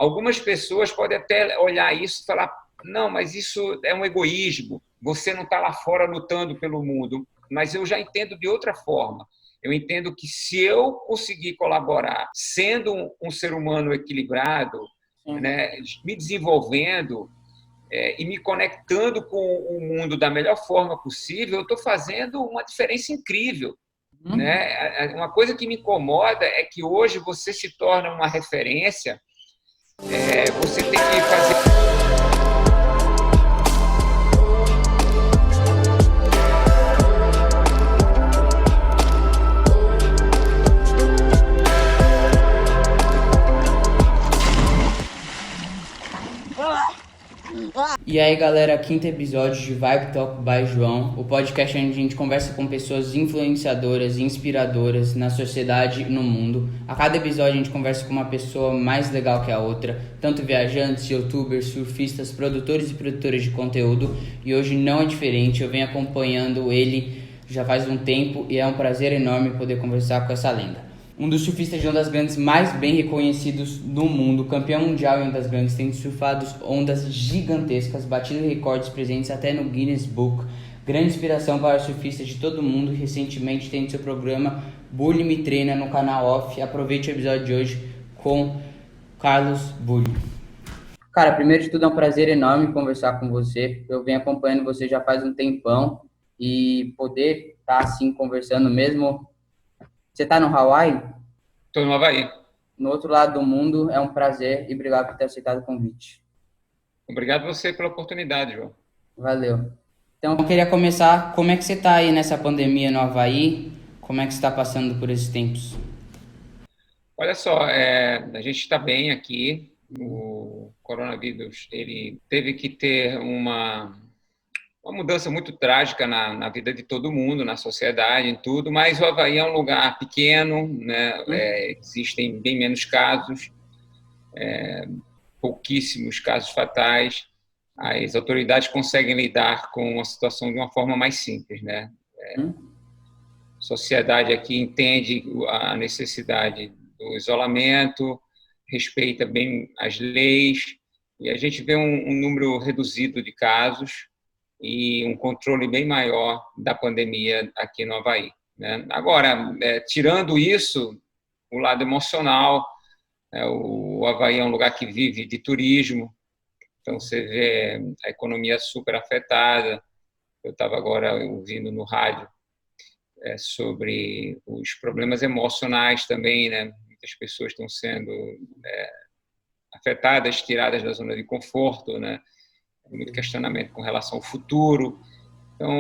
Algumas pessoas podem até olhar isso e falar: não, mas isso é um egoísmo, você não está lá fora lutando pelo mundo. Mas eu já entendo de outra forma. Eu entendo que se eu conseguir colaborar sendo um ser humano equilibrado, Sim. né, me desenvolvendo e me conectando com o mundo da melhor forma possível, eu estou fazendo uma diferença incrível. Uhum. Né? Uma coisa que me incomoda é que hoje você se torna uma referência, você tem que fazer. E aí galera, quinto episódio de Vibe Talk by João, o podcast onde a gente conversa com pessoas influenciadoras e inspiradoras na sociedade e no mundo. A cada episódio a gente conversa com uma pessoa mais legal que a outra, tanto viajantes, youtubers, surfistas, produtores e produtoras de conteúdo, e hoje não é diferente, eu venho acompanhando ele já faz um tempo e é um prazer enorme poder conversar com essa lenda. Um dos surfistas de ondas grandes mais bem reconhecidos no mundo, campeão mundial em ondas grandes, tendo surfado ondas gigantescas, batido recordes presentes até no Guinness Book. Grande inspiração para surfistas de todo mundo, recentemente tendo seu programa Bully Me Treina no canal Off. Aproveite o episódio de hoje com Carlos Bully. Cara, primeiro de tudo é um prazer enorme conversar com você. Eu venho acompanhando você já faz um tempão e poder estar assim conversando mesmo. Você está no Hawaii? Estou no Havaí. No outro lado do mundo, é um prazer e obrigado por ter aceitado o convite. Obrigado você pela oportunidade, João. Valeu. Então, eu queria começar, como é que você está aí nessa pandemia no Havaí? Como é que você está passando por esses tempos? Olha só, a gente está bem aqui. O coronavírus ele teve que ter uma mudança muito trágica na vida de todo mundo, na sociedade, em tudo, mas o Havaí é um lugar pequeno, né? Existem bem menos casos, pouquíssimos casos fatais. As autoridades conseguem lidar com a situação de uma forma mais simples, né? Hum? A sociedade aqui entende a necessidade do isolamento, respeita bem as leis, e a gente vê um número reduzido de casos e um controle bem maior da pandemia aqui no Havaí. Né? Agora, tirando isso, o lado emocional, o Havaí é um lugar que vive de turismo, então você vê a economia super afetada. Eu estava agora ouvindo no rádio sobre os problemas emocionais também, né? Muitas pessoas estão sendo afetadas, tiradas da zona de conforto, né? Muito questionamento com relação ao futuro. Então,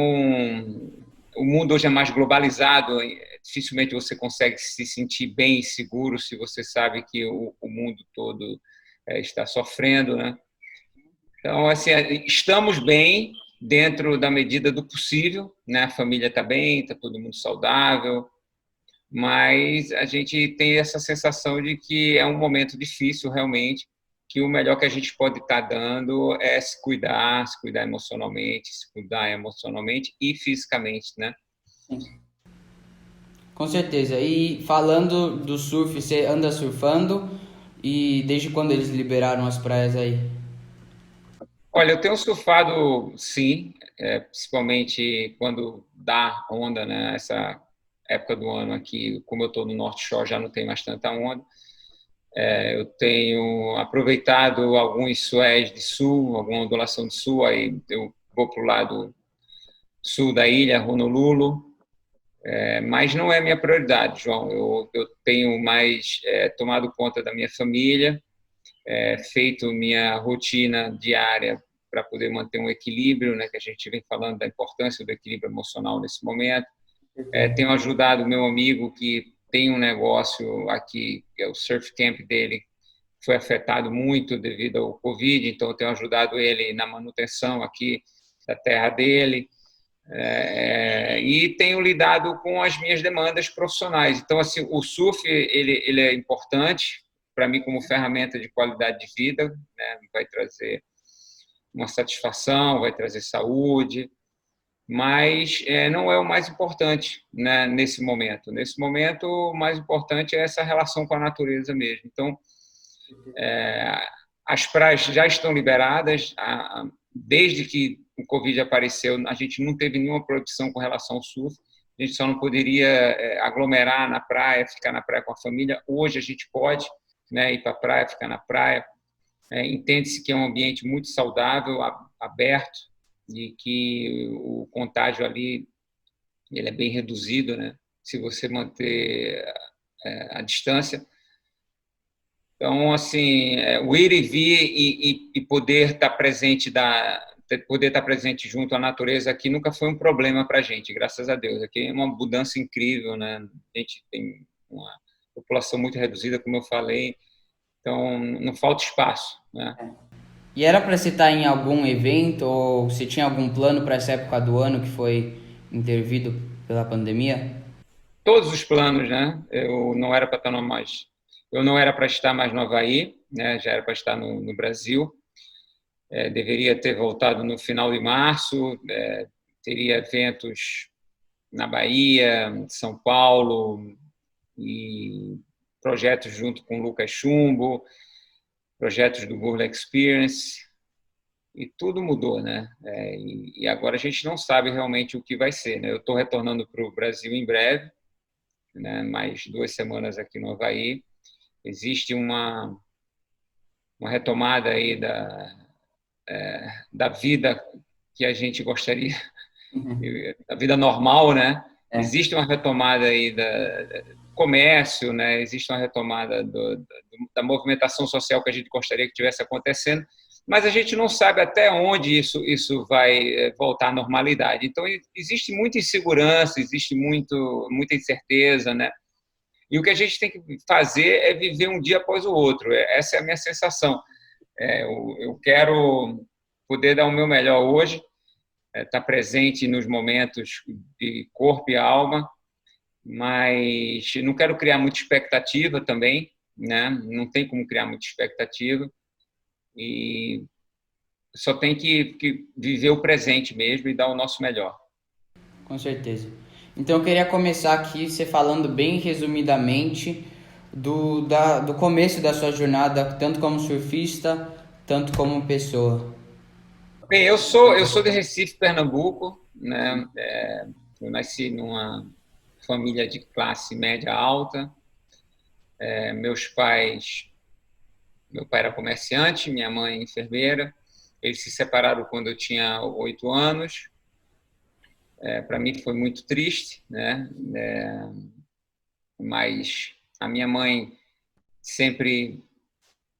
o mundo hoje é mais globalizado, dificilmente você consegue se sentir bem e seguro se você sabe que o mundo todo está sofrendo, né? Então, assim, estamos bem dentro da medida do possível, né? A família está bem, está todo mundo saudável, mas a gente tem essa sensação de que é um momento difícil realmente, que o melhor que a gente pode estar dando é se cuidar emocionalmente e fisicamente, né? Sim. Com certeza. E falando do surf, você anda surfando e desde quando eles liberaram as praias aí? Olha, eu tenho surfado, sim, principalmente quando dá onda, né? Essa época do ano aqui, como eu estou no North Shore, já não tem mais tanta onda. Eu tenho aproveitado alguns sués de sul, alguma ondulação de sul, aí eu vou para o lado sul da ilha, Honolulu, mas não é minha prioridade, João. Eu tenho mais tomado conta da minha família, feito minha rotina diária para poder manter um equilíbrio, né, que a gente vem falando da importância do equilíbrio emocional nesse momento. Tenho ajudado o meu amigo que tem um negócio aqui, que é o surf camp dele, foi afetado muito devido ao Covid, então eu tenho ajudado ele na manutenção aqui da terra dele, e tenho lidado com as minhas demandas profissionais. Então, assim, o surf ele é importante para mim como ferramenta de qualidade de vida, né? Vai trazer uma satisfação, vai trazer saúde, mas não é o mais importante, né, nesse momento. Nesse momento, o mais importante é essa relação com a natureza mesmo. Então, As praias já estão liberadas. Desde que o Covid apareceu, a gente não teve nenhuma proibição com relação ao surf. A gente só não poderia aglomerar na praia, ficar na praia com a família. Hoje a gente pode, né, ir para a praia, ficar na praia. Entende-se que é um ambiente muito saudável, aberto, e que o contágio ali ele é bem reduzido, né, se você manter a distância. Então, assim, o ir e vir e poder estar presente junto à natureza aqui nunca foi um problema para a gente, graças a Deus. Aqui é uma mudança incrível, né? A gente tem uma população muito reduzida, como eu falei, então não falta espaço, né? E era para você estar em algum evento ou se tinha algum plano para essa época do ano que foi intervido pela pandemia? Todos os planos, né? Eu não era para estar mais no Havaí, né? Já era para estar no Brasil. Deveria ter voltado no final de março. Teria eventos na Bahia, São Paulo, e projetos junto com o Lucas Chumbo, projetos do Burla Experience, e tudo mudou, né? E agora a gente não sabe realmente o que vai ser, né? Eu estou retornando para o Brasil em breve, né? Mais 2 semanas aqui no Havaí. Existe uma retomada aí da vida que a gente gostaria, da vida normal, né? É. Existe uma retomada aí do comércio, né? Existe uma retomada da movimentação social que a gente gostaria que tivesse acontecendo, mas a gente não sabe até onde isso vai voltar à normalidade. Então, existe muita insegurança, existe muita incerteza, né? E o que a gente tem que fazer é viver um dia após o outro. Essa é a minha sensação. Eu quero poder dar o meu melhor hoje, estar presente nos momentos de corpo e alma, mas não quero criar muita expectativa também, né? Não tem como criar muita expectativa, e só tem que viver o presente mesmo e dar o nosso melhor. Com certeza. Então eu queria começar aqui você falando bem resumidamente do começo da sua jornada, tanto como surfista, tanto como pessoa. Bem, eu sou de Recife, Pernambuco, né? Eu nasci numa família de classe média alta. Meus pais, meu pai era comerciante, minha mãe enfermeira. Eles se separaram quando eu tinha 8 anos. Para mim foi muito triste, né? Mas a minha mãe sempre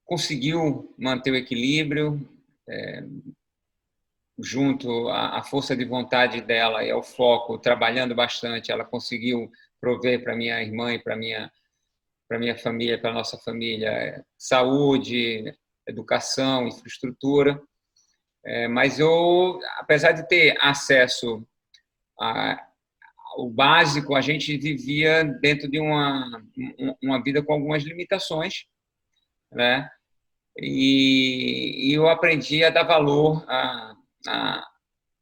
conseguiu manter o equilíbrio, junto à força de vontade dela e ao foco, trabalhando bastante, ela conseguiu prover para minha irmã e para minha família, para a nossa família, saúde, educação, infraestrutura. Mas eu, apesar de ter acesso ao básico, a gente vivia dentro de uma vida com algumas limitações, né? E eu aprendi a dar valor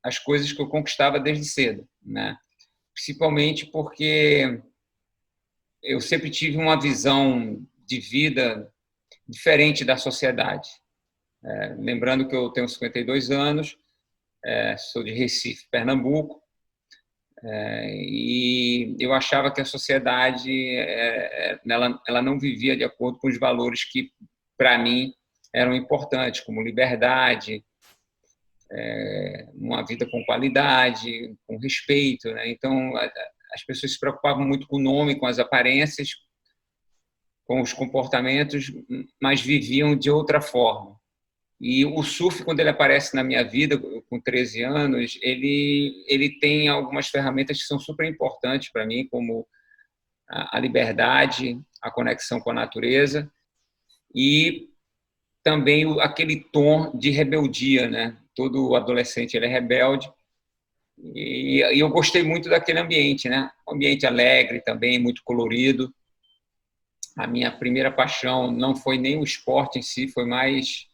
às coisas que eu conquistava desde cedo, né? Principalmente porque eu sempre tive uma visão de vida diferente da sociedade. Lembrando que eu tenho 52 anos, sou de Recife, Pernambuco, e eu achava que a sociedade ela não vivia de acordo com os valores que, para mim, eram importantes, como liberdade, uma vida com qualidade, com respeito, né? Então, as pessoas se preocupavam muito com o nome, com as aparências, com os comportamentos, mas viviam de outra forma. E o surf, quando ele aparece na minha vida, com 13 anos, ele tem algumas ferramentas que são super importantes para mim, como a liberdade, a conexão com a natureza e também aquele tom de rebeldia, né? Todo adolescente ele é rebelde, e eu gostei muito daquele ambiente, né? Um ambiente alegre também, muito colorido. A minha primeira paixão não foi nem o esporte em si, foi mais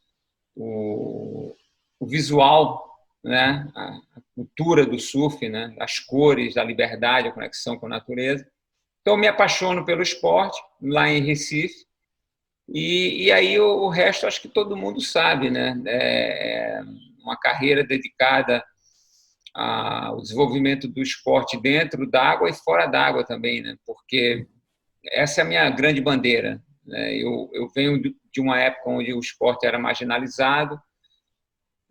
o visual, né? A cultura do surf, né? As cores, a liberdade, a conexão com a natureza. Então, eu me apaixono pelo esporte lá em Recife, E aí o resto acho que todo mundo sabe, né? Uma carreira dedicada ao desenvolvimento do esporte dentro d'água e fora d'água também, né? Porque essa é a minha grande bandeira, né? Eu venho de uma época onde o esporte era marginalizado,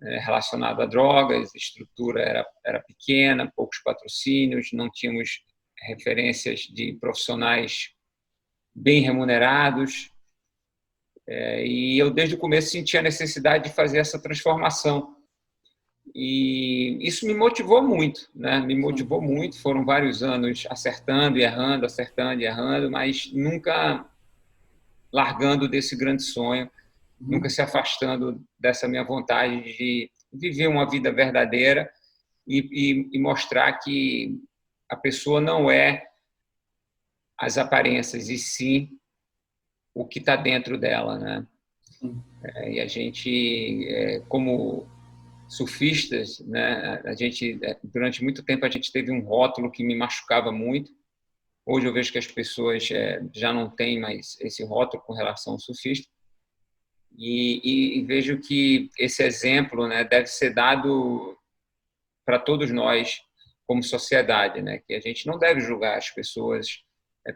relacionado a drogas, a estrutura era pequena, poucos patrocínios, não tínhamos referências de profissionais bem remunerados, e eu desde o começo senti a necessidade de fazer essa transformação. E isso me motivou muito, né? Me motivou muito. Foram vários anos acertando e errando, mas nunca largando desse grande sonho, nunca se afastando dessa minha vontade de viver uma vida verdadeira e mostrar que a pessoa não é as aparências, e sim o que está dentro dela, né? E a gente, como surfistas, né? A gente, durante muito tempo, a gente teve um rótulo que me machucava muito. Hoje eu vejo que as pessoas já não têm mais esse rótulo com relação ao surfista. E vejo que esse exemplo, né, deve ser dado para todos nós como sociedade, né? Que a gente não deve julgar as pessoas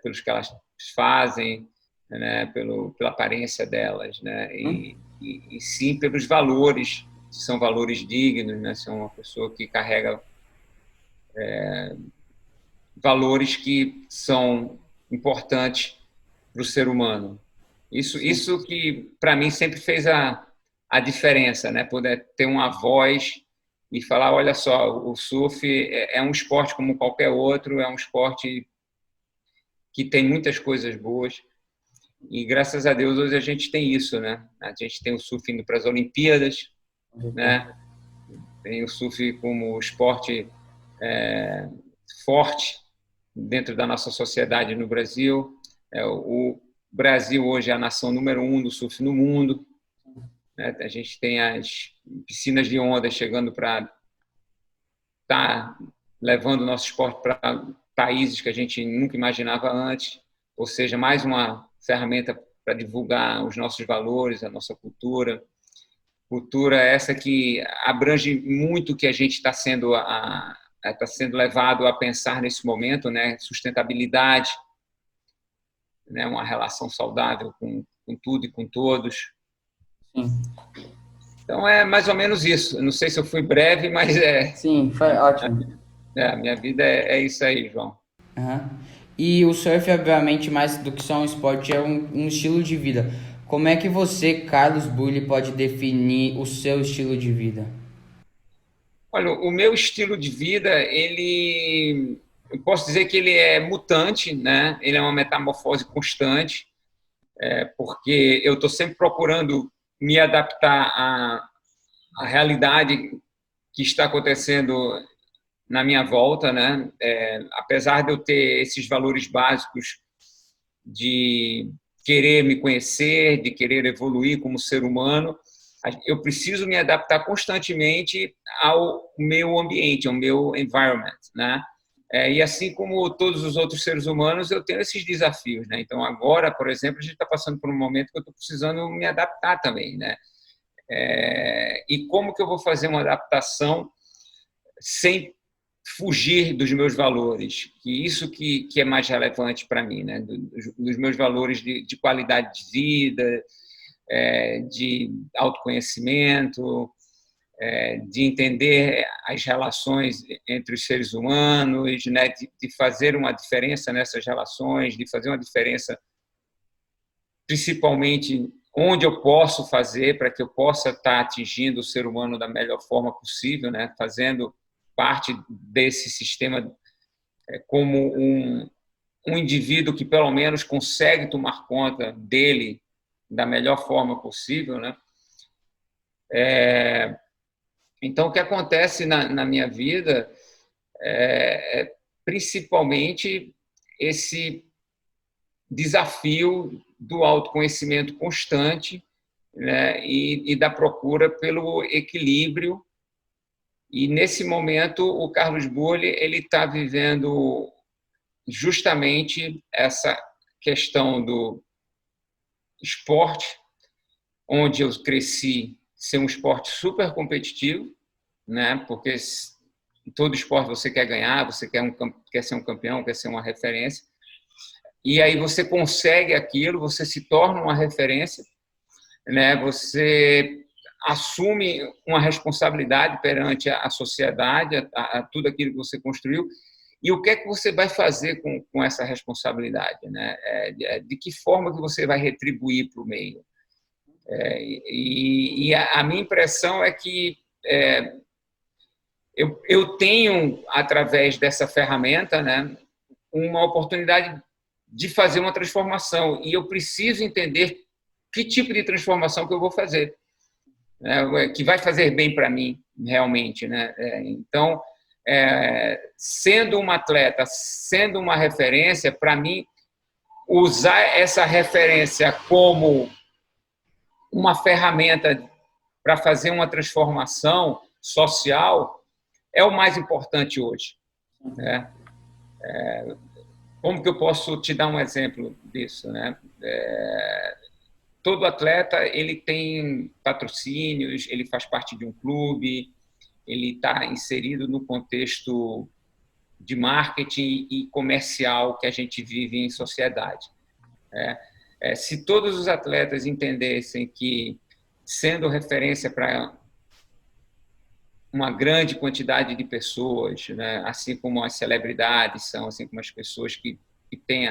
pelos que elas fazem, né? Pela aparência delas, né? E sim pelos valores, se são valores dignos, né? Se é uma pessoa que carrega valores que são importantes para o ser humano. Isso que, para mim, sempre fez a diferença, né? Poder ter uma voz e falar, olha só, o surf é um esporte como qualquer outro, é um esporte que tem muitas coisas boas, e graças a Deus hoje a gente tem isso, né? A gente tem o surf indo para as Olimpíadas, né? Tem o surf como esporte forte dentro da nossa sociedade no Brasil. O Brasil hoje é a nação número 1 do surf no mundo, né? A gente tem as piscinas de onda chegando para estar levando o nosso esporte para países que a gente nunca imaginava antes, ou seja, mais uma ferramenta para divulgar os nossos valores, a nossa cultura. Cultura essa que abrange muito o que a gente está sendo levado a pensar nesse momento, né? Sustentabilidade, né? Uma relação saudável com tudo e com todos. Sim. Então é mais ou menos isso. Não sei se eu fui breve, mas Sim, foi ótimo. a minha vida é isso aí, João. Aham. E o surf, obviamente, mais do que só um esporte, é um estilo de vida. Como é que você, Carlos Bulli, pode definir o seu estilo de vida? Olha, o meu estilo de vida, eu posso dizer que ele é mutante, né? Ele é uma metamorfose constante, porque eu estou sempre procurando me adaptar à realidade que está acontecendo na minha volta, né? Apesar de eu ter esses valores básicos de querer me conhecer, de querer evoluir como ser humano, eu preciso me adaptar constantemente ao meu ambiente, ao meu environment, né? E assim como todos os outros seres humanos, eu tenho esses desafios, né? Então agora, por exemplo, a gente está passando por um momento que eu estou precisando me adaptar também, né? E como que eu vou fazer uma adaptação sem fugir dos meus valores, que isso que é mais relevante para mim, né? Dos meus valores de qualidade de vida, de autoconhecimento, de entender as relações entre os seres humanos, né? De fazer uma diferença nessas relações, de fazer uma diferença principalmente onde eu posso fazer para que eu possa estar atingindo o ser humano da melhor forma possível, né? Fazendo parte desse sistema como um indivíduo que pelo menos consegue tomar conta dele da melhor forma possível, né? Então, o que acontece na minha vida principalmente esse desafio do autoconhecimento constante, né? E da procura pelo equilíbrio. E nesse momento o Carlos Bulli ele está vivendo justamente essa questão esporte, onde eu cresci, ser um esporte super competitivo, né? Porque em todo esporte você quer ganhar, você quer ser um campeão, quer ser uma referência. E aí você consegue aquilo, você se torna uma referência, né? Você assume uma responsabilidade perante a sociedade, a tudo aquilo que você construiu. E o que é que você vai fazer com essa responsabilidade, né? De que forma que você vai retribuir para o meio? E a minha impressão é que eu tenho, através dessa ferramenta, né, uma oportunidade de fazer uma transformação, e eu preciso entender que tipo de transformação que eu vou fazer, né, que vai fazer bem para mim, realmente, né? Então, sendo um atleta, sendo uma referência, para mim, usar essa referência como uma ferramenta para fazer uma transformação social é o mais importante hoje, né? Como que eu posso te dar um exemplo disso, né? Todo atleta ele tem patrocínios, ele faz parte de um clube, ele está inserido no contexto de marketing e comercial que a gente vive em sociedade. Se todos os atletas entendessem que, sendo referência para uma grande quantidade de pessoas, né, assim como as celebridades são, assim como as pessoas que têm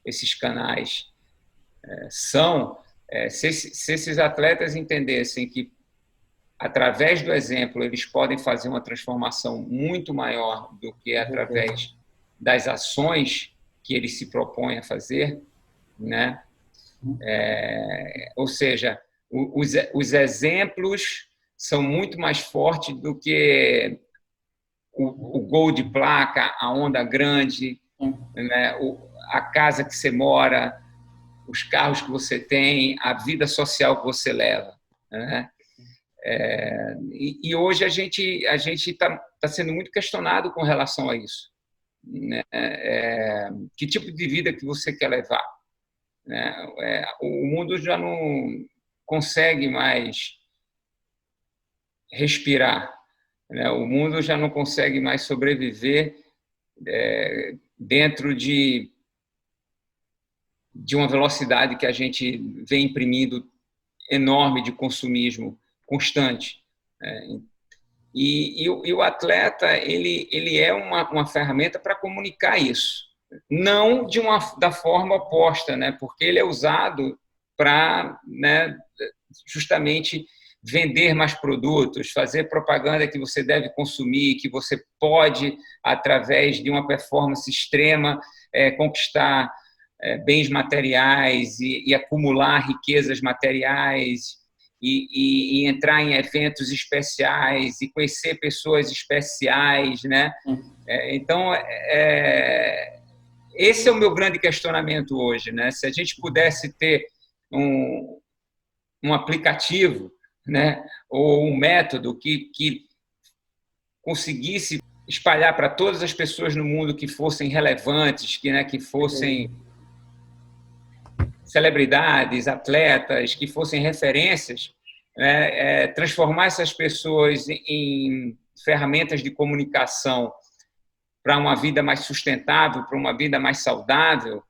esses canais são, se esses atletas entendessem que, através do exemplo, eles podem fazer uma transformação muito maior do que através das ações que eles se propõem a fazer, né? Ou seja, os exemplos são muito mais fortes do que o gol de placa, a onda grande, né? A casa que você mora, os carros que você tem, a vida social que você leva, né? E hoje a gente está sendo muito questionado com relação a isso, né? Que tipo de vida que você quer levar, né? O mundo já não consegue mais respirar, né? O mundo já não consegue mais sobreviver dentro de uma velocidade que a gente vem imprimindo enorme de consumismo constante. E o atleta ele é uma ferramenta para comunicar isso, não da forma oposta, né? Porque ele é usado para, né, justamente vender mais produtos, fazer propaganda que você deve consumir, que você pode, através de uma performance extrema, conquistar bens materiais e acumular riquezas materiais e entrar em eventos especiais e conhecer pessoas especiais, né? Então, esse é o meu grande questionamento hoje, né? Se a gente pudesse ter um aplicativo, né, ou um método que conseguisse espalhar para todas as pessoas no mundo que fossem relevantes, que fossem celebridades, atletas, que fossem referências, né, transformar essas pessoas em ferramentas de comunicação para uma vida mais sustentável, para uma vida mais saudável,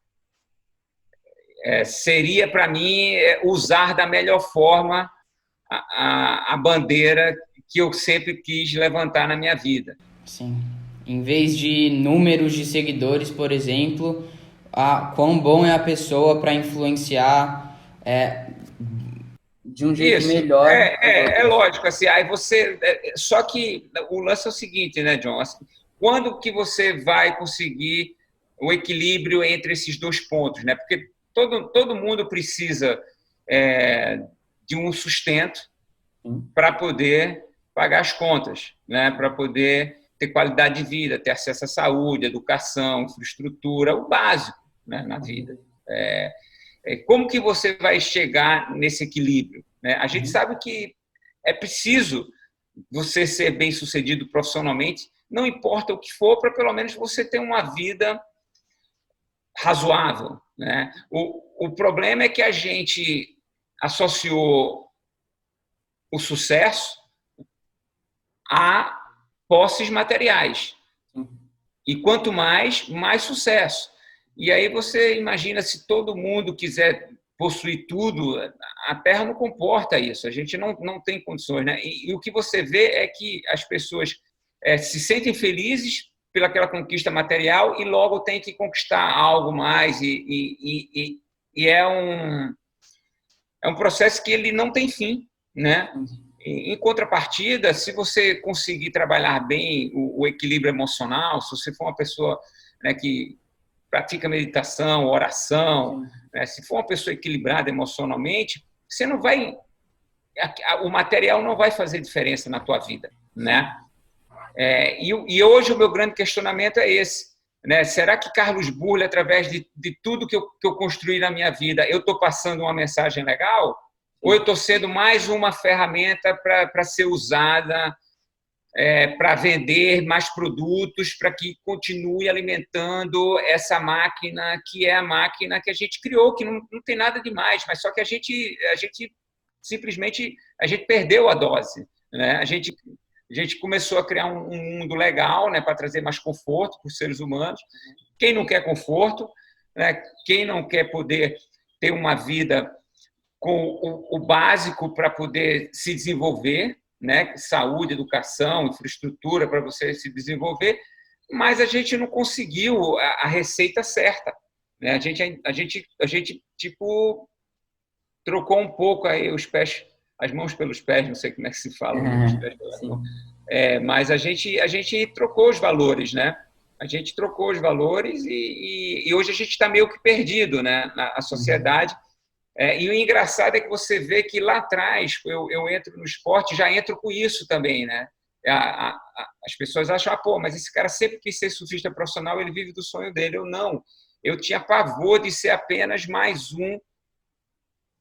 seria, para mim, usar da melhor forma a bandeira que eu sempre quis levantar na minha vida. Sim. Em vez de números de seguidores, por exemplo, quão bom é a pessoa para influenciar de um jeito Isso, melhor. é lógico, assim, aí você... só que o lance é o seguinte, né, John? Assim, quando que você vai conseguir o equilíbrio entre esses dois pontos, né? Porque todo mundo precisa de um sustento para poder pagar as contas, né? Para poder ter qualidade de vida, ter acesso à saúde, educação, infraestrutura, o básico, né, na vida. Como que você vai chegar nesse equilíbrio, né? A gente sabe que é preciso você ser bem-sucedido profissionalmente, não importa o que for, para pelo menos você ter uma vida razoável, né? O problema é que a gente associou o sucesso a posses materiais. E quanto mais sucesso. E aí você imagina, se todo mundo quiser possuir tudo, a Terra não comporta isso, a gente não tem condições. Né? E o que você vê é que as pessoas se sentem felizes pelaquela conquista material e logo tem que conquistar algo mais. E é um processo que ele não tem fim, né? Em contrapartida, se você conseguir trabalhar bem o equilíbrio emocional, se você for uma pessoa, né, que pratica meditação, oração, né, se for uma pessoa equilibrada emocionalmente, você não vai, o material não vai fazer diferença na tua vida, né? E hoje o meu grande questionamento é esse, né? Será que Carlos Burle, através de tudo que eu construí na minha vida, eu estou passando uma mensagem legal? Ou eu estou sendo mais uma ferramenta para ser usada para vender mais produtos, para que continue alimentando essa máquina, que é a máquina que a gente criou, que não tem nada demais, mas só que a gente simplesmente a gente perdeu a dose. Né? A gente começou a criar um mundo legal, né, para trazer mais conforto para os seres humanos. Quem não quer conforto, né? Quem não quer poder ter uma vida com o básico para poder se desenvolver, né? Saúde, educação, infraestrutura para você se desenvolver, mas a gente não conseguiu a receita certa. Né? A gente tipo trocou um pouco aí os pés, as mãos pelos pés, não sei como é que se fala, né? Os pés pelas mãos. Mas a gente trocou os valores, né? A gente trocou os valores e hoje a gente está meio que perdido, né? A sociedade. E o engraçado é que você vê que lá atrás, eu entro no esporte, já entro com isso também, né? As pessoas acham, pô, mas esse cara sempre quis ser surfista profissional, ele vive do sonho dele. Eu não. Eu tinha pavor de ser apenas mais um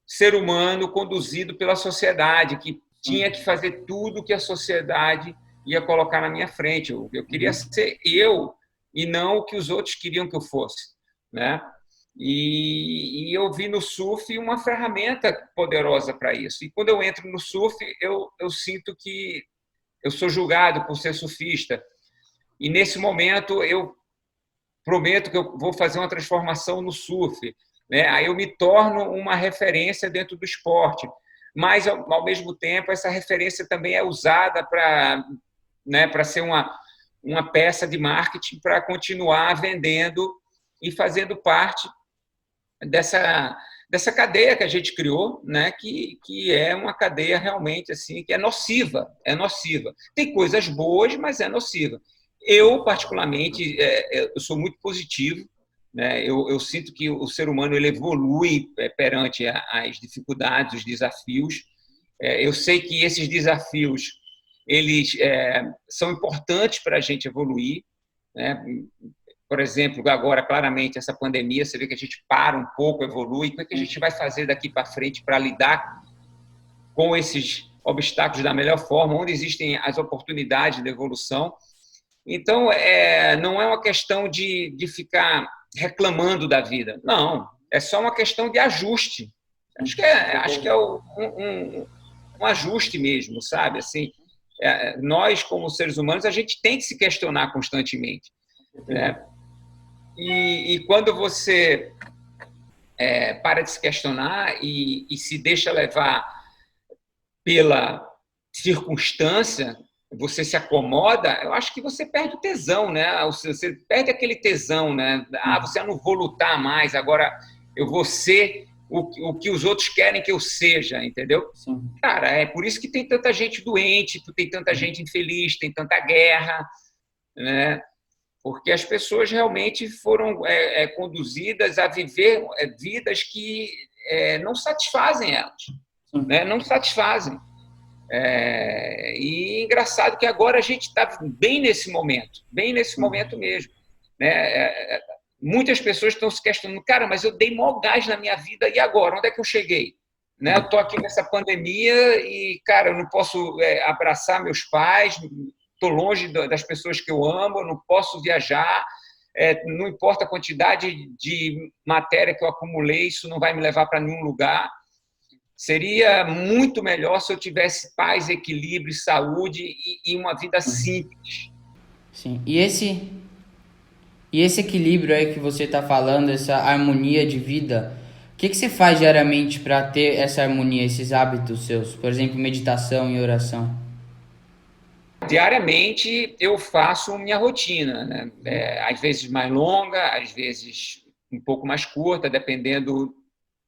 ser humano conduzido pela sociedade, que tinha que fazer tudo que a sociedade ia colocar na minha frente. Eu queria ser eu e não o que os outros queriam que eu fosse, né? E eu vi no surf uma ferramenta poderosa para isso. E quando eu entro no surf, eu sinto que eu sou julgado por ser surfista. E nesse momento eu prometo que eu vou fazer uma transformação no surf. Né? Aí eu me torno uma referência dentro do esporte. Mas, ao mesmo tempo, essa referência também é usada para, né, para ser uma peça de marketing para continuar vendendo e fazendo parte dessa cadeia que a gente criou, né, que é uma cadeia realmente assim, que é nociva. Tem coisas boas, mas é nociva. Eu, particularmente, eu sou muito positivo, né? Eu sinto que o ser humano ele evolui perante as dificuldades, os desafios. Eu sei que esses desafios eles são importantes para a gente evoluir, né? Por exemplo, agora, claramente, essa pandemia, você vê que a gente para um pouco, evolui. O que a gente vai fazer daqui para frente para lidar com esses obstáculos da melhor forma, onde existem as oportunidades de evolução? Então, não é uma questão de ficar reclamando da vida. Não, é só uma questão de ajuste. Acho que é um ajuste mesmo, sabe? Assim, nós, como seres humanos, a gente tem que se questionar constantemente. Né? E quando você para de se questionar e se deixa levar pela circunstância, você se acomoda, eu acho que você perde o tesão, né? Você perde aquele tesão, né? Você não vou lutar mais, agora eu vou ser o que os outros querem que eu seja, entendeu? Sim. Cara, é por isso que tem tanta gente doente, tem tanta gente infeliz, tem tanta guerra, né? Porque as pessoas realmente foram conduzidas a viver vidas que não satisfazem elas, né? Não satisfazem. E engraçado que agora a gente está bem nesse momento mesmo. Né? Muitas pessoas estão se questionando, cara, mas eu dei maior gás na minha vida, e agora? Onde é que eu cheguei? Né? Eu estou aqui nessa pandemia e, cara, eu não posso abraçar meus pais, estou longe das pessoas que eu amo, eu não posso viajar, não importa a quantidade de matéria que eu acumulei, isso não vai me levar para nenhum lugar. Seria muito melhor se eu tivesse paz, equilíbrio, saúde e uma vida simples. Sim. E esse equilíbrio aí que você está falando, essa harmonia de vida, o que você faz diariamente para ter essa harmonia, esses hábitos seus? Por exemplo, meditação e oração. Diariamente eu faço minha rotina, né? Às vezes mais longa, às vezes um pouco mais curta, dependendo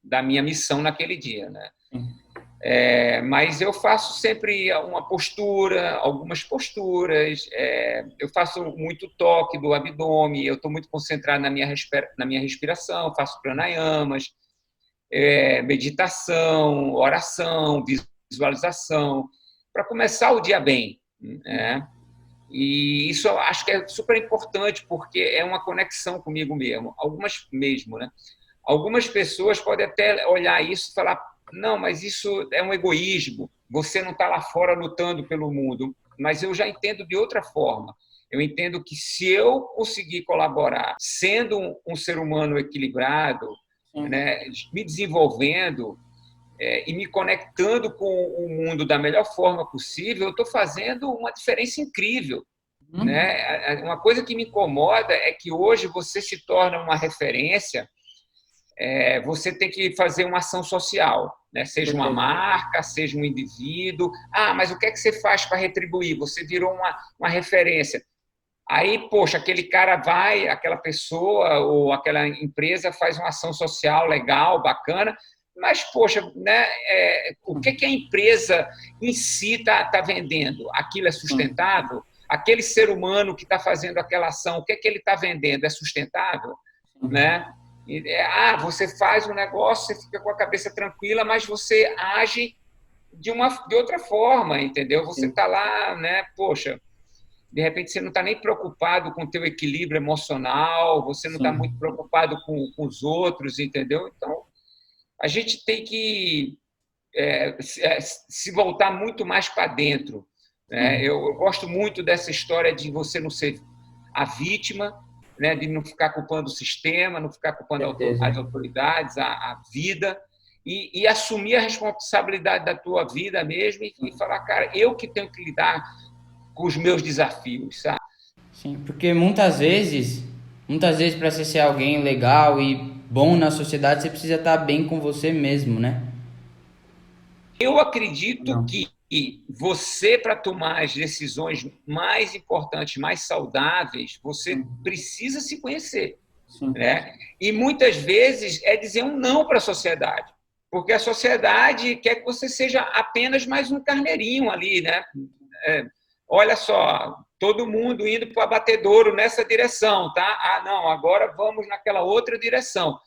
da minha missão naquele dia, né? Mas eu faço sempre uma postura, algumas posturas, eu faço muito toque do abdômen, eu estou muito concentrado na minha respiração, faço pranayamas, meditação, oração, visualização, para começar o dia bem, né? E isso eu acho que é super importante, porque é uma conexão comigo mesmo. Algumas mesmo, né? Algumas pessoas podem até olhar isso e falar: não, mas isso é um egoísmo, você não está lá fora lutando pelo mundo. Mas eu já entendo de outra forma. Eu entendo que se eu conseguir colaborar, sendo um ser humano equilibrado, né, me desenvolvendo, e me conectando com o mundo da melhor forma possível, eu estou fazendo uma diferença incrível. Né? Uma coisa que me incomoda é que hoje você se torna uma referência, você tem que fazer uma ação social, né? Seja uma marca, seja um indivíduo. Ah, mas o que é que você faz para retribuir? Você virou uma referência. Aí, poxa, aquele cara vai, aquela pessoa ou aquela empresa faz uma ação social legal, bacana, mas, poxa, né, o que a empresa em si está vendendo? Aquilo é sustentável? Aquele ser humano que está fazendo aquela ação, o que ele está vendendo? É sustentável? Né? Você faz um negócio, você fica com a cabeça tranquila, mas você age de outra forma, entendeu? Você está lá, né? Poxa, de repente você não está nem preocupado com o teu equilíbrio emocional, você não está muito preocupado com os outros, entendeu? Então, a gente tem que se voltar muito mais para dentro. Né? Eu gosto muito dessa história de você não ser a vítima, né? De não ficar culpando o sistema, não ficar culpando as autoridades, a vida, e assumir a responsabilidade da tua vida mesmo e falar, cara, eu que tenho que lidar com os meus desafios, sabe? Sim, porque muitas vezes para você ser alguém legal e bom na sociedade, você precisa estar bem com você mesmo, né? Eu acredito Não. que você, para tomar as decisões mais importantes, mais saudáveis, você precisa se conhecer. Né? E muitas vezes é dizer um não para a sociedade, porque a sociedade quer que você seja apenas mais um carneirinho ali, né? Olha só, todo mundo indo para o abatedouro nessa direção, tá? Ah, não, agora vamos naquela outra direção.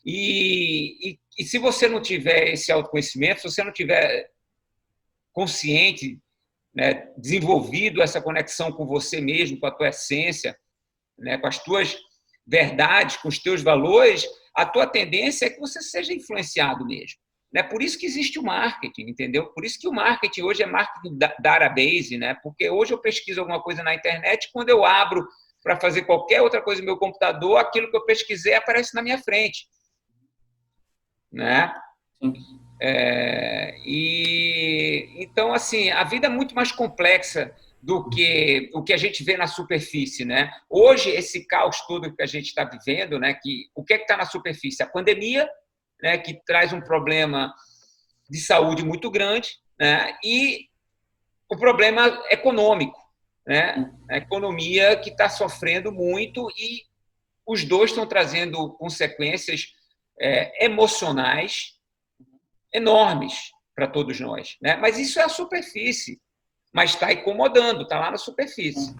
E se você não tiver esse autoconhecimento, se você não tiver consciente, né, desenvolvido essa conexão com você mesmo, com a tua essência, né, com as tuas verdades, com os teus valores, a tua tendência é que você seja influenciado mesmo. Né? Por isso que existe o marketing, entendeu? Por isso que o marketing hoje é marketing database, né? Porque hoje eu pesquiso alguma coisa na internet, quando eu abro para fazer qualquer outra coisa no meu computador, aquilo que eu pesquisei aparece na minha frente. Né? Então, assim, a vida é muito mais complexa do que o que a gente vê na superfície, né? Hoje, esse caos todo que a gente está vivendo, né? O que é que está na superfície? A pandemia, né? Que traz um problema de saúde muito grande, né? E o problema econômico, né? A economia que está sofrendo muito e os dois estão trazendo consequências emocionais enormes para todos nós, né? Mas isso é a superfície, mas está incomodando, está lá na superfície.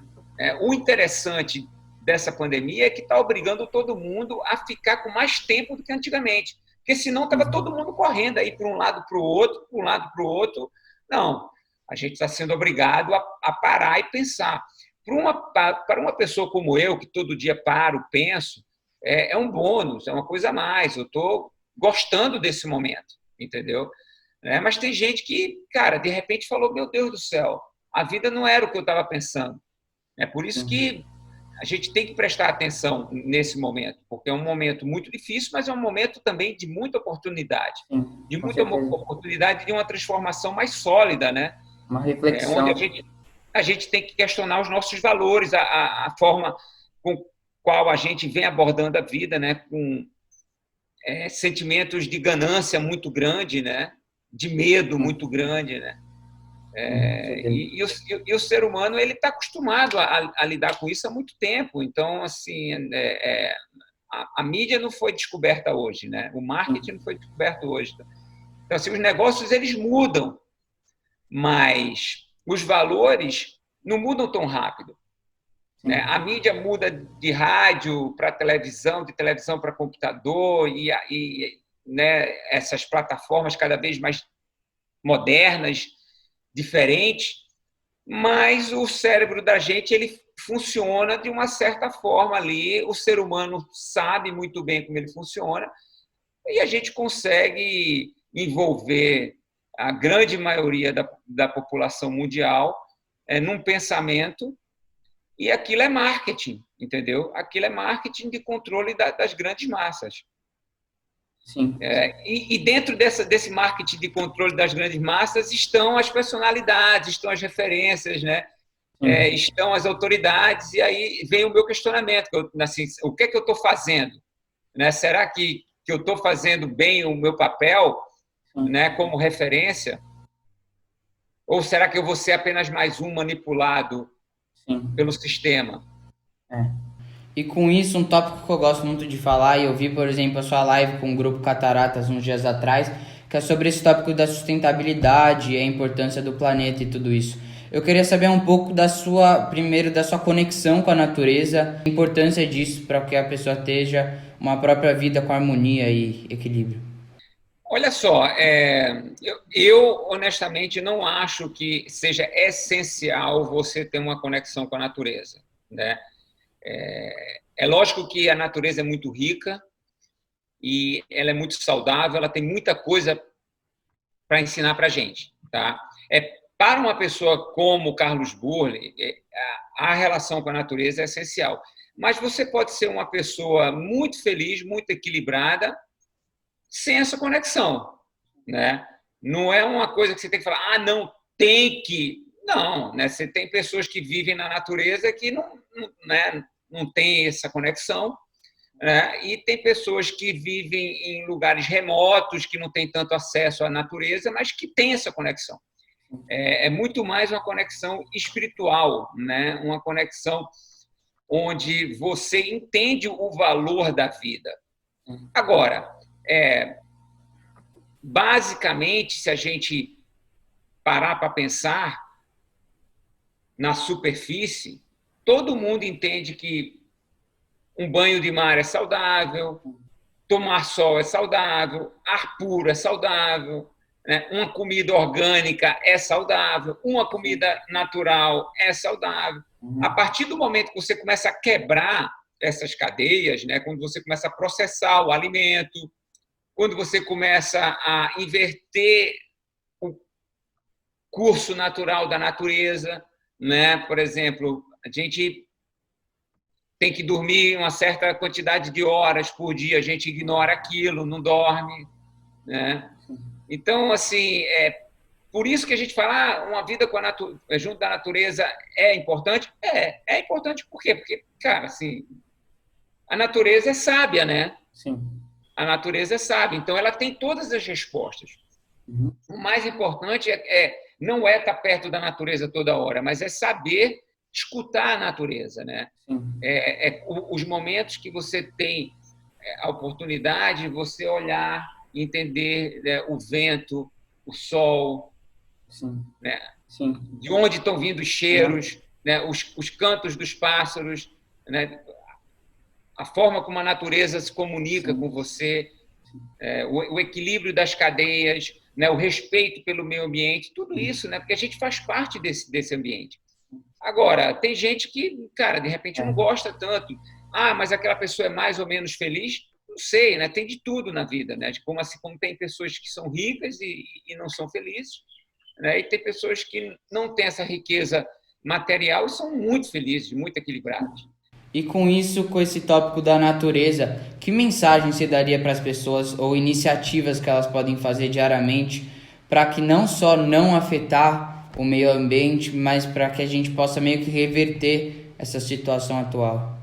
O interessante dessa pandemia é que está obrigando todo mundo a ficar com mais tempo do que antigamente, porque senão estava todo mundo correndo aí para um lado para o outro, para um lado para o outro. Não, a gente está sendo obrigado a parar e pensar. Para uma pessoa como eu, que todo dia paro, penso, é um bônus, é uma coisa a mais. Eu estou gostando desse momento, entendeu? Mas tem gente que, cara, de repente falou: meu Deus do céu, a vida não era o que eu estava pensando. É por isso que a gente tem que prestar atenção nesse momento, porque é um momento muito difícil, mas é um momento também de muita oportunidade, Sim, de com muita certeza. oportunidade de uma transformação mais sólida, né? Uma Onde reflexão. a gente tem que questionar os nossos valores, a forma com qual a gente vem abordando a vida, né? Com sentimentos de ganância muito grande, né? De medo muito grande, né? Sim, com certeza. O ser humano ele está acostumado a lidar com isso há muito tempo. Então, assim, a mídia não foi descoberta hoje, né? O marketing não Sim, foi descoberto hoje. Então, assim, os negócios eles mudam, mas os valores não mudam tão rápido. Né? sim, A mídia muda de rádio para televisão, de televisão para computador, né, essas plataformas cada vez mais modernas, diferentes, mas o cérebro da gente ele funciona de uma certa forma ali, o ser humano sabe muito bem como ele funciona, e a gente consegue envolver a grande maioria da população mundial num pensamento, e aquilo é marketing, entendeu? Aquilo é marketing de controle das grandes massas. sim, E dentro desse marketing de controle das grandes massas estão as personalidades, estão as referências, né? sim. Estão as autoridades, e aí vem o meu questionamento, assim, o que é que eu estou fazendo? Né? Será que eu estou fazendo bem o meu papel, Sim, né, como referência? Ou será que eu vou ser apenas mais um manipulado sim. pelo sistema? É. E com isso, um tópico que eu gosto muito de falar, e eu vi, por exemplo, a sua live com o grupo Cataratas uns dias atrás, que é sobre esse tópico da sustentabilidade e a importância do planeta e tudo isso. Eu queria saber um pouco primeiro, da sua conexão com a natureza, a importância disso para que a pessoa esteja uma própria vida com harmonia e equilíbrio. Olha só, eu honestamente não acho que seja essencial você ter uma conexão com a natureza, né? É lógico que a natureza é muito rica e ela é muito saudável, ela tem muita coisa para ensinar para a gente, tá? Para uma pessoa como Carlos Burle, a relação com a natureza é essencial. Mas você pode ser uma pessoa muito feliz, muito equilibrada, sem essa conexão, né? Não é uma coisa que você tem que falar, ah, não, tem que. Não, né? Você tem pessoas que vivem na natureza que né, não tem essa conexão, né? E tem pessoas que vivem em lugares remotos, que não têm tanto acesso à natureza, mas que têm essa conexão. É muito mais uma conexão espiritual, né? Uma conexão onde você entende o valor da vida. Agora, basicamente, se a gente parar para pensar na superfície, todo mundo entende que um banho de mar é saudável, tomar sol é saudável, ar puro é saudável, né? Uma comida orgânica é saudável, uma comida natural é saudável. A Uhum. partir do momento que você começa a quebrar essas cadeias, né? Quando você começa a processar o alimento, quando você começa a inverter o curso natural da natureza, né? Por exemplo, a gente tem que dormir uma certa quantidade de horas por dia, a gente ignora aquilo, não dorme, né? Então, assim, por isso que a gente fala, uma vida com junto da natureza é importante? É importante por quê? Porque, cara, assim, a natureza é sábia, né? Sim. A natureza é sábia, então ela tem todas as respostas. Uhum. O mais importante não é estar perto da natureza toda hora, mas é saber escutar a natureza, né? Sim. Os momentos que você tem a oportunidade de você olhar, entender, né, o vento, o sol, Sim. né, Sim. de onde estão vindo os Uhum. cheiros, né, os cantos dos pássaros, né, a forma como a natureza se comunica com Sim. você, o equilíbrio das cadeias, né, o respeito pelo meio ambiente, tudo isso, né, porque a gente faz parte desse ambiente. Agora, tem gente que, cara, de repente não É. gosta tanto. Ah, mas aquela pessoa é mais ou menos feliz? Não sei, né? Tem de tudo na vida, né? Como assim, como tem pessoas que são ricas e não são felizes, né? E tem pessoas que não têm essa riqueza material e são muito felizes, muito equilibradas. E com isso, com esse tópico da natureza, que mensagem você daria para as pessoas ou iniciativas que elas podem fazer diariamente para que não só não afetar o meio ambiente, mas para que a gente possa meio que reverter essa situação atual?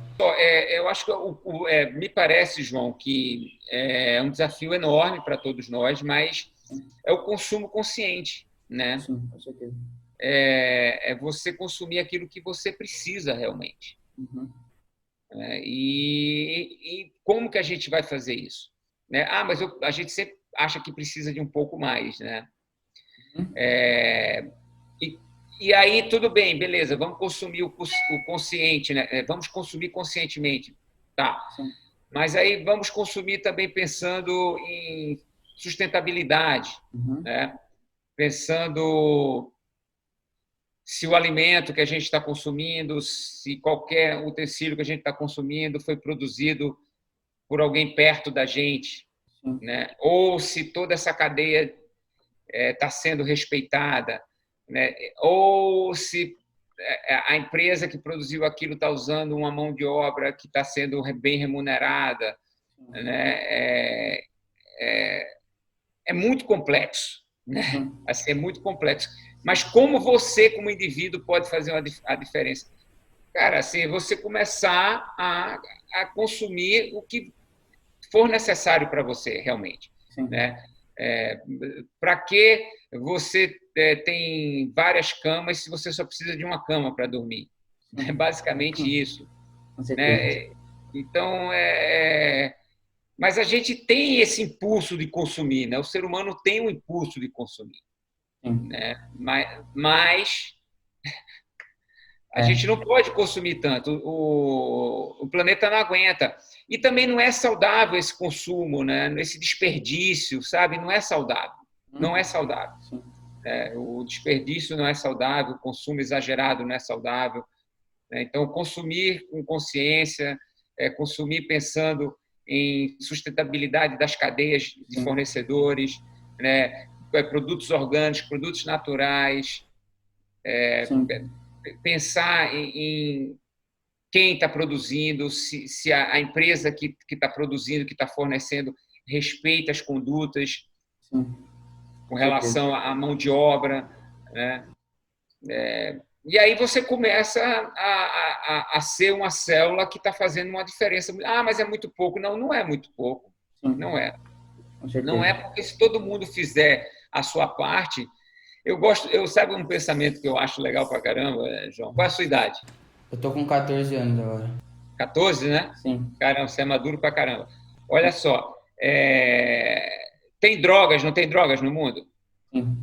Eu acho que me parece, João, que é um desafio enorme para todos nós, mas é o consumo consciente, né? Sim, com certeza. É você consumir aquilo que você precisa realmente. Uhum. Né? E como que a gente vai fazer isso? Né? Mas a gente sempre acha que precisa de um pouco mais, né? Uhum. É, e, e aí, tudo bem, beleza, vamos consumir o consciente, né? Vamos consumir conscientemente. Tá. Sim. Mas aí vamos consumir também pensando em sustentabilidade, Uhum. né? Pensando se o alimento que a gente está consumindo, se qualquer utensílio que a gente está consumindo foi produzido por alguém perto da gente, Sim. né? Ou se toda essa cadeia está sendo respeitada, né? Ou se a empresa que produziu aquilo está usando uma mão de obra que está sendo bem remunerada, né? É muito complexo, né? Sim. Assim, é muito complexo. Mas como você, como indivíduo, pode fazer a diferença? Cara, assim, você começar a consumir o que for necessário para você, realmente, Sim. né? Para que você tem várias camas se você só precisa de uma cama para dormir? É Sim. basicamente isso, Com certeza. né? Então, mas a gente tem esse impulso de consumir, né? O ser humano tem um impulso de consumir, Sim. né? Mas a É. gente não pode consumir tanto, o planeta não aguenta. E também não é saudável esse consumo, né? Esse desperdício, sabe? Não é saudável. Não é Uhum. saudável. Sim. O desperdício não é saudável, o consumo exagerado não é saudável. Né? Então, consumir com consciência, consumir pensando em sustentabilidade das cadeias de Sim. fornecedores, né? Produtos orgânicos, produtos naturais, Sim. pensar em quem está produzindo, se a empresa que está produzindo, que está fornecendo, respeita as condutas Sim. com Com certeza. relação à mão de obra, né? E aí você começa a ser uma célula que está fazendo uma diferença. Mas é muito pouco. Não, não é muito pouco. Não Sim. é. Com Não é certeza. porque se todo mundo fizer a sua parte, sabe um pensamento que eu acho legal pra caramba, João? Qual é a sua idade? Eu tô com 14 anos agora. 14, né? Sim. Caramba, você é maduro pra caramba. Olha só, tem drogas, não tem drogas no mundo? Sim.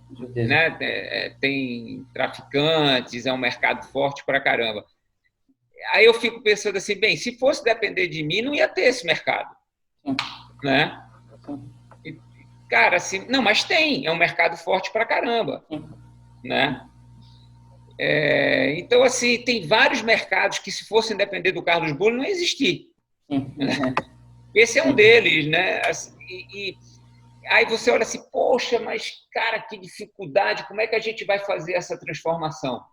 Com certeza. Né? Tem traficantes, é um mercado forte pra caramba. Aí eu fico pensando assim, bem, se fosse depender de mim, não ia ter esse mercado, Sim. né? Sim. E, cara, assim, não, mas tem, é um mercado forte pra caramba, Sim. Sim. né? Então, assim, tem vários mercados que, se fossem depender do Carlos Bollo, não ia existir. Sim. Esse é um Sim. deles, né? E aí você olha assim, poxa, mas, cara, que dificuldade, como é que a gente vai fazer essa transformação?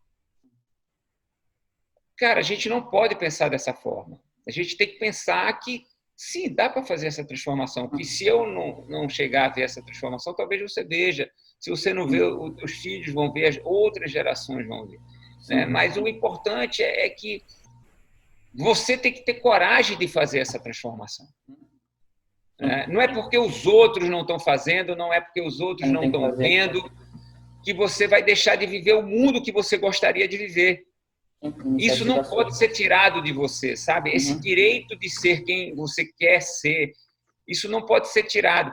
Cara, a gente não pode pensar dessa forma. A gente tem que pensar que, sim, dá para fazer essa transformação, que se eu não chegar a ver essa transformação, talvez você veja. Se você não vê, Sim. os filhos vão ver, as outras gerações vão ver. Né? Sim. Mas o importante é que você tem que ter coragem de fazer essa transformação. Né? Sim. Não é porque os outros não estão fazendo, não é porque os outros Não não tem que estão fazer. vendo, que você vai deixar de viver o mundo que você gostaria de viver. Sim. Isso Iniciativa não sua. pode ser tirado de você, sabe? Esse Uhum. direito de ser quem você quer ser, isso não pode ser tirado.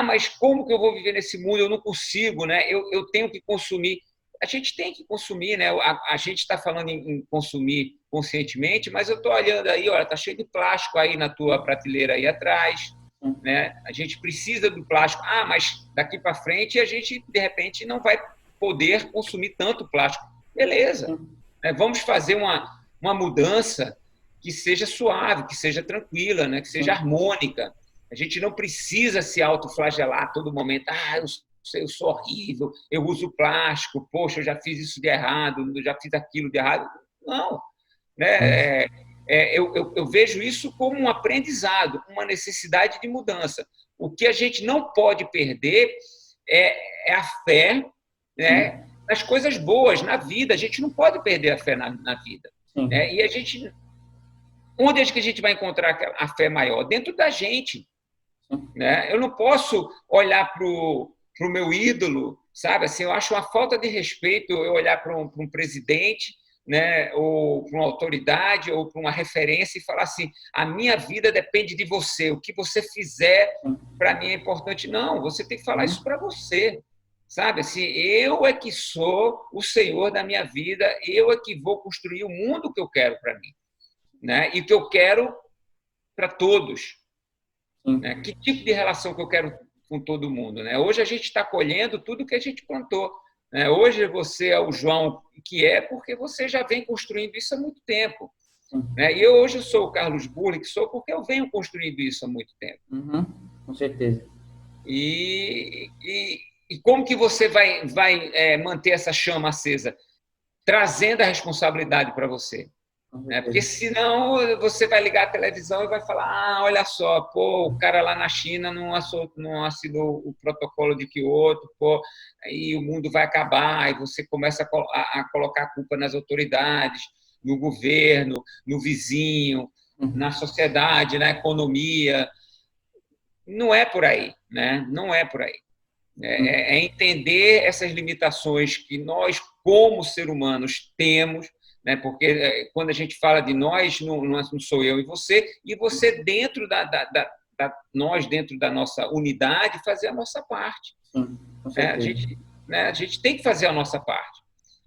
Mas como que eu vou viver nesse mundo? Eu não consigo, né? Eu tenho que consumir. A gente tem que consumir, né? A gente está falando em consumir conscientemente, mas eu estou olhando aí, olha, tá cheio de plástico aí na tua prateleira aí atrás, Sim. né? A gente precisa do plástico. Mas daqui para frente a gente de repente não vai poder consumir tanto plástico. Beleza? Sim. Né? Vamos fazer uma mudança que seja suave, que seja tranquila, né? Que seja Sim. harmônica. A gente não precisa se autoflagelar a todo momento. Eu sou horrível, eu uso plástico, poxa, eu já fiz isso de errado, eu já fiz aquilo de errado. Não. Sim. Né? eu vejo isso como um aprendizado, uma necessidade de mudança. O que a gente não pode perder é a fé, né, nas coisas boas, na vida. A gente não pode perder a fé na vida. Né? E onde é que a gente vai encontrar a fé maior? Dentro da gente. Né? Eu não posso olhar para o meu ídolo, sabe? Assim, eu acho uma falta de respeito eu olhar para um presidente, né? Ou para uma autoridade, ou para uma referência e falar assim: a minha vida depende de você, o que você fizer para mim é importante. Não, você tem que falar isso para você. Sabe, assim, eu é que sou o senhor da minha vida, eu é que vou construir o mundo que eu quero para mim, né? E que eu quero para todos. Né? Que tipo de relação que eu quero com todo mundo? Né? Hoje a gente está colhendo tudo que a gente plantou. Né? Hoje você é o João que é porque você já vem construindo isso há muito tempo. Né? E hoje eu sou o Carlos Burle, que sou porque eu venho construindo isso há muito tempo. Com certeza. E como que você vai manter essa chama acesa? Trazendo a responsabilidade para você. Porque senão você vai ligar a televisão e vai falar: olha só, pô, o cara lá na China não assinou o protocolo de Kyoto, pô, aí o mundo vai acabar, aí você começa a colocar a culpa nas autoridades, no governo, no vizinho, na sociedade, na economia. Não é por aí, né? Não é por aí. É entender essas limitações que nós, como seres humanos, temos, né? Porque quando a gente fala de nós, não sou eu e você dentro nós, dentro da nossa unidade, fazer a nossa parte. A gente tem que fazer a nossa parte.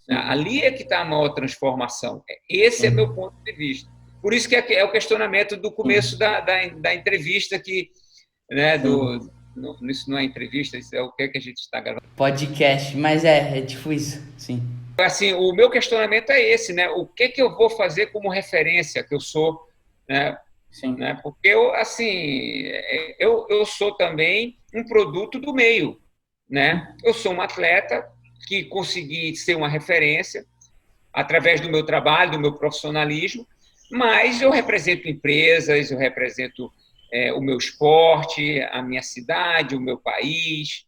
Ali é que está a maior transformação. Esse é meu ponto de vista. Por isso que é o questionamento do começo da entrevista que, né, isso não é entrevista, isso é o que a gente está gravando. Podcast, mas é tipo isso, sim. Assim, o meu questionamento é esse, né? O que eu vou fazer como referência que eu sou, né? Sim. Né? Porque eu sou também um produto do meio, né? Eu sou um atleta que consegui ser uma referência através do meu trabalho, do meu profissionalismo, mas eu represento empresas, eu represento o meu esporte, a minha cidade, o meu país,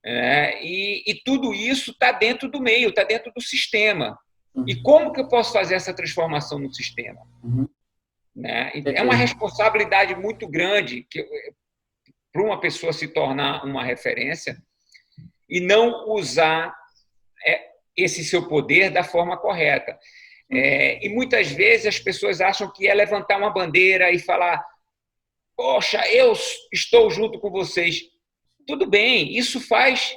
e tudo isso está dentro do meio, está dentro do sistema. E como que eu posso fazer essa transformação no sistema? Né? É uma responsabilidade muito grande para uma pessoa se tornar uma referência e não usar esse seu poder da forma correta. E muitas vezes as pessoas acham que é levantar uma bandeira e falar: poxa, eu estou junto com vocês. Tudo bem, isso faz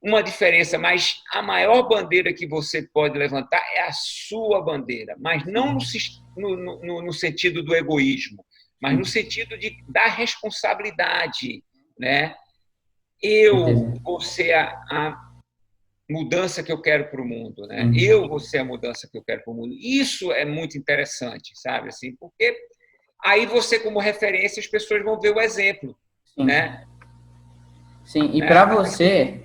uma diferença, mas a bandeira que você pode levantar é a sua bandeira, mas não no sentido do egoísmo, mas no sentido da responsabilidade. Né? Eu vou ser a mudança que eu quero para o mundo. Né? Eu vou ser a mudança que eu quero para o mundo. Isso é muito interessante, sabe? Assim, porque aí você, como referência, as pessoas vão ver o exemplo. Sim. Né? Sim, e para você...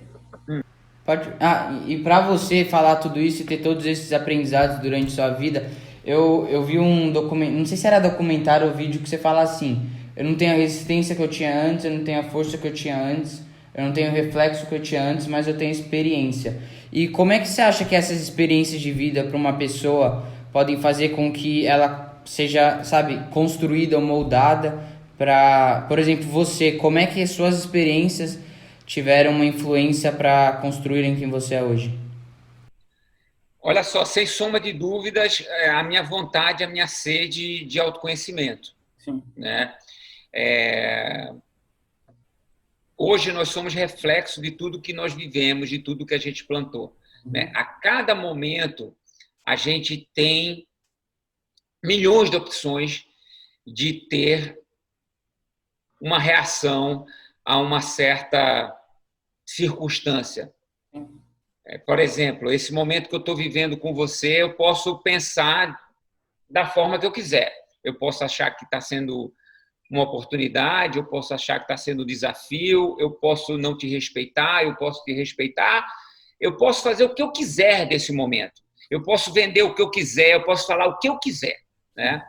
e para você falar tudo isso e ter todos esses aprendizados durante sua vida, eu vi um documento, não sei se era documentário ou vídeo, que você fala assim: eu não tenho a resistência que eu tinha antes, eu não tenho a força que eu tinha antes, eu não tenho o reflexo que eu tinha antes, mas eu tenho experiência. E como é que você acha que essas experiências de vida para uma pessoa podem fazer com que ela seja, sabe, construída ou moldada para, por exemplo, você, como é que as suas experiências tiveram uma influência para construírem quem você é hoje? Olha só, sem sombra de dúvidas, a minha vontade, a minha sede de autoconhecimento. Sim. Né? Hoje nós somos reflexo de tudo que nós vivemos, de tudo que a gente plantou. Né? A cada momento, a gente tem milhões de opções de ter uma reação a uma certa circunstância. Por exemplo, esse momento que eu estou vivendo com você, eu posso pensar da forma que eu quiser. Eu posso achar que está sendo uma oportunidade, eu posso achar que está sendo um desafio, eu posso não te respeitar, eu posso te respeitar, eu posso fazer o que eu quiser desse momento. Eu posso vender o que eu quiser, eu posso falar o que eu quiser. Né?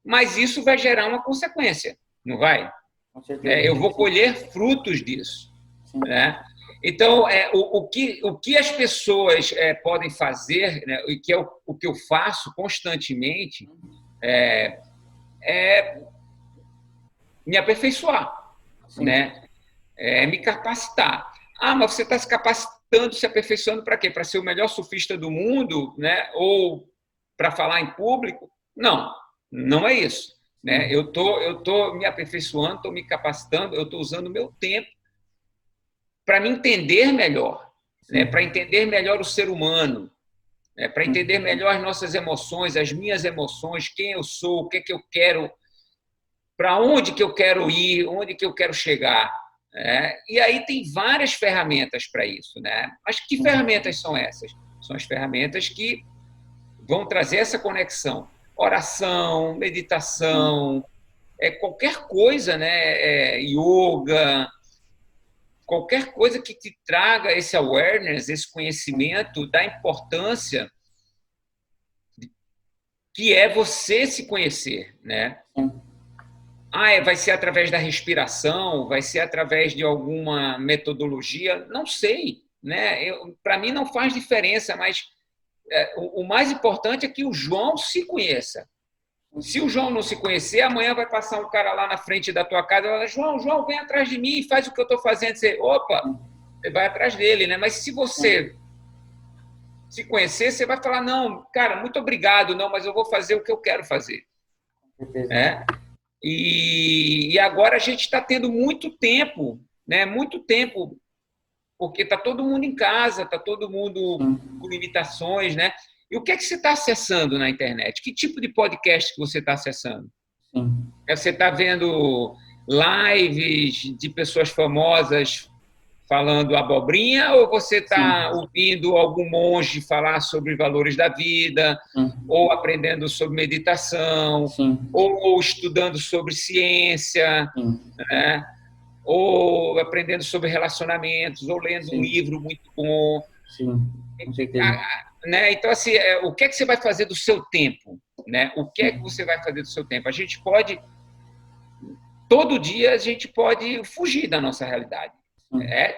mas isso vai gerar uma consequência, não vai? Com certeza. Eu vou colher frutos disso. Sim. Né? Então, o que as pessoas podem fazer, né, e que é o que eu faço constantemente, é me aperfeiçoar, né? Me capacitar. Ah, mas você está se capacitando, se aperfeiçoando para quê? Para ser o melhor surfista do mundo, né? Ou para falar em público? Não, não é isso. Né? Eu tô me aperfeiçoando, estou me capacitando, eu estou usando o meu tempo para me entender melhor, né? Para entender melhor o ser humano, né? Para entender melhor as nossas emoções, as minhas emoções, quem eu sou, o que é que eu quero, para onde que eu quero ir, onde que eu quero chegar. Né? E aí tem várias ferramentas para isso. Né? Mas que ferramentas são essas? São as ferramentas que vão trazer essa conexão. Oração, meditação, qualquer coisa, né? Yoga, qualquer coisa que te traga esse awareness, esse conhecimento da importância que é você se conhecer, né? Vai ser através da respiração, vai ser através de alguma metodologia, não sei, né? Para mim não faz diferença, mas o mais importante é que o João se conheça. Se o João não se conhecer, amanhã vai passar um cara lá na frente da tua casa e vai falar, João, vem atrás de mim, faz o que eu estou fazendo. Você, opa, você vai atrás dele, né? Mas se você se conhecer, você vai falar, não, cara, muito obrigado, não, mas eu vou fazer o que eu quero fazer. Né? E agora a gente está tendo muito tempo, né? Muito tempo, porque está todo mundo em casa, está todo mundo com limitações, né? E o que é que você está acessando na internet? Que tipo de podcast que você está acessando? Você está vendo lives de pessoas famosas falando abobrinha, ou você está ouvindo algum monge falar sobre valores da vida, ou aprendendo sobre meditação, ou estudando sobre ciência, né? Ou aprendendo sobre relacionamentos, ou lendo um livro muito bom. Com certeza. Né? Então, assim, o que é que você vai fazer do seu tempo? Né? O que é que você vai fazer do seu tempo? A gente pode, todo dia, a gente pode fugir da nossa realidade.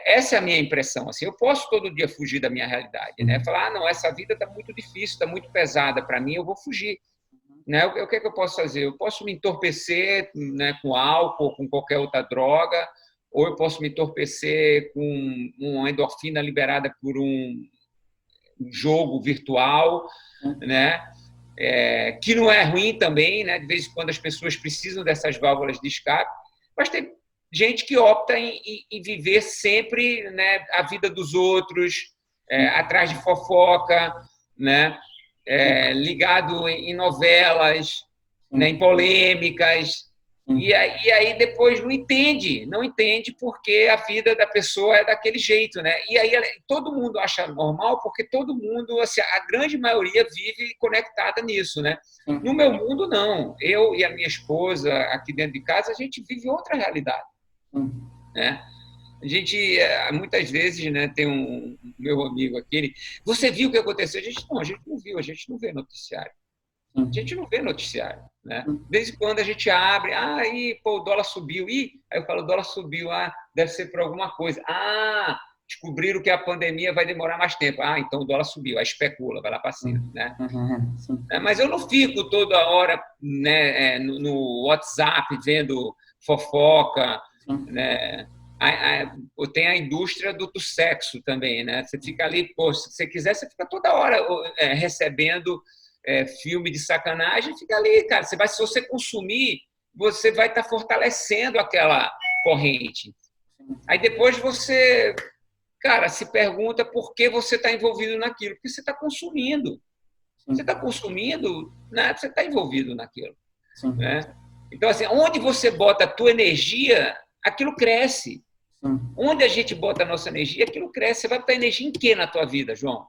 Essa é a minha impressão. Assim, eu posso todo dia fugir da minha realidade, né? Falar, não, essa vida está muito difícil, está muito pesada para mim, eu vou fugir. Né? O que é que eu posso fazer? Eu posso me entorpecer, né, com álcool, com qualquer outra droga, ou eu posso me entorpecer com uma endorfina liberada por um jogo virtual, né? Que não é ruim também, né? De vez em quando as pessoas precisam dessas válvulas de escape, mas tem gente que opta em viver sempre, né, a vida dos outros, atrás de fofoca, né? Ligado em novelas, né, em polêmicas, e aí depois não entende porque a vida da pessoa é daquele jeito, né? E aí todo mundo acha normal porque todo mundo, assim, a grande maioria vive conectada nisso, né? No meu mundo não, eu e a minha esposa aqui dentro de casa a gente vive outra realidade, né? A gente, muitas vezes, né, tem um meu amigo aqui, você viu o que aconteceu? A gente não viu, a gente não vê noticiário. A gente não vê noticiário, né? Desde quando a gente abre, o dólar subiu, aí eu falo, o dólar subiu, deve ser por alguma coisa. Descobriram que a pandemia vai demorar mais tempo. Então o dólar subiu, aí especula, vai lá para cima, né? Mas eu não fico toda hora, né, no WhatsApp vendo fofoca, né? Tem a indústria do sexo também, né? Você fica ali, se você quiser, você fica toda hora recebendo filme de sacanagem, fica ali, cara. Se você consumir, você vai estar fortalecendo aquela corrente. Aí depois você, cara, se pergunta por que você está envolvido naquilo, porque você está consumindo. Você está consumindo, né? Você está envolvido naquilo, né? Então, assim, onde você bota a tua energia, aquilo cresce. Onde a gente bota a nossa energia, aquilo cresce. Você vai botar energia em quê na tua vida, João?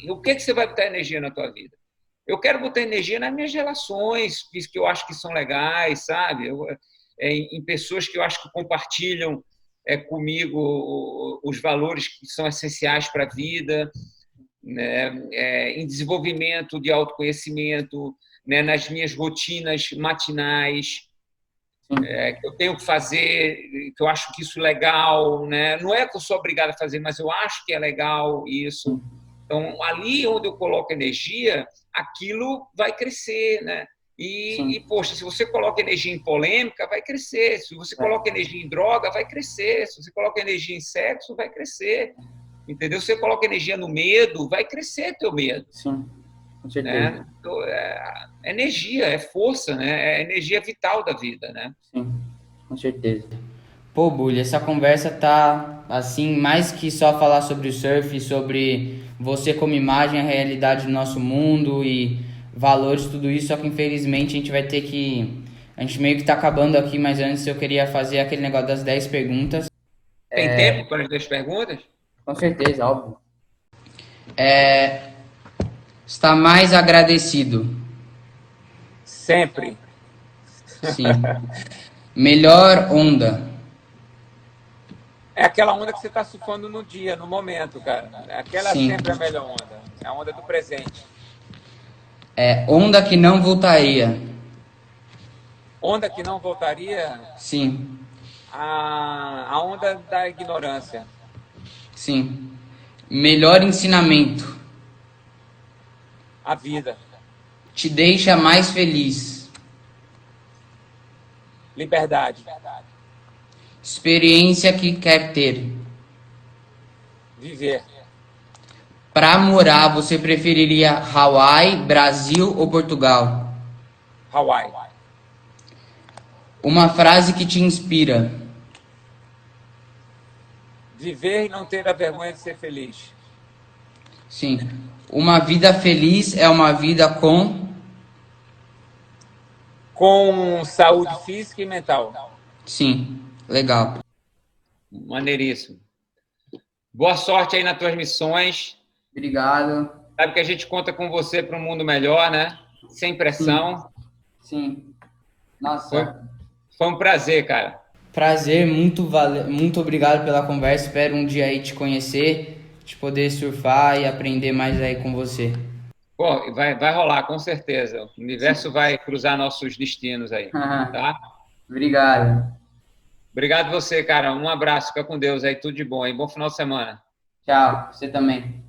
O que você vai botar energia na tua vida? Eu quero botar energia nas minhas relações, que eu acho que são legais, sabe? Em pessoas que eu acho que compartilham comigo os valores que são essenciais para a vida, né, em desenvolvimento de autoconhecimento, né, nas minhas rotinas matinais, que eu tenho que fazer, que eu acho que isso é legal, né? Não é que eu sou obrigado a fazer, mas eu acho que é legal isso. Então, ali onde eu coloco energia, aquilo vai crescer, né? Poxa, se você coloca energia em polêmica, vai crescer. Se você coloca energia em droga, vai crescer. Se você coloca energia em sexo, vai crescer. Entendeu? Se você coloca energia no medo, vai crescer teu medo. Sim, com certeza. Né? Então, é energia, é força, né? É energia vital da vida, né? Sim, com certeza. Pô, Bully, essa conversa tá, assim, mais que só falar sobre o surf, sobre você como imagem, a realidade do nosso mundo e valores, tudo isso, só que infelizmente a gente vai ter que... A gente meio que tá acabando aqui, mas antes eu queria fazer aquele negócio das 10 perguntas. Tem tempo para as 10 perguntas? Com certeza, óbvio. Está mais agradecido? Sempre. Sim. Melhor onda? É aquela onda que você está surfando no dia, no momento, cara. Aquela Sim. sempre é a melhor onda. É a onda do presente. Onda que não voltaria? Onda que não voltaria, Sim. a onda da ignorância. Sim. Melhor ensinamento? A vida. Te deixa mais feliz? Liberdade. Experiência que quer ter? Viver. Para morar, você preferiria Hawaii, Brasil ou Portugal? Hawaii. Uma frase que te inspira? Viver e não ter a vergonha de ser feliz. Sim. Uma vida feliz é uma vida com saúde física e mental. Sim, legal. Maneiríssimo. Boa sorte aí nas tuas missões. Obrigado. Sabe que a gente conta com você para um mundo melhor, né? Sem pressão. Sim. Nossa. Foi um prazer, cara. Prazer, muito obrigado pela conversa. Espero um dia aí te conhecer, te poder surfar e aprender mais aí com você. Pô, vai rolar, com certeza. O universo vai cruzar nossos destinos aí, tá? Obrigado. Obrigado você, cara. Um abraço, fica com Deus aí, tudo de bom aí. Bom final de semana. Tchau, você também.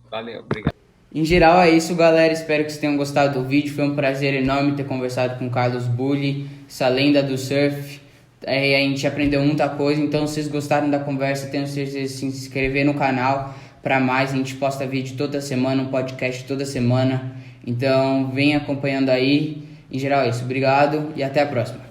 Valeu, obrigado. Em geral é isso, galera. Espero que vocês tenham gostado do vídeo. Foi um prazer enorme ter conversado com o Carlos Bully, essa lenda do surf. A gente aprendeu muita coisa. Então, se vocês gostaram da conversa, tenho certeza de se inscrever no canal para mais. A gente posta vídeo toda semana, um podcast toda semana. Então, vem acompanhando aí. Em geral é isso. Obrigado e até a próxima.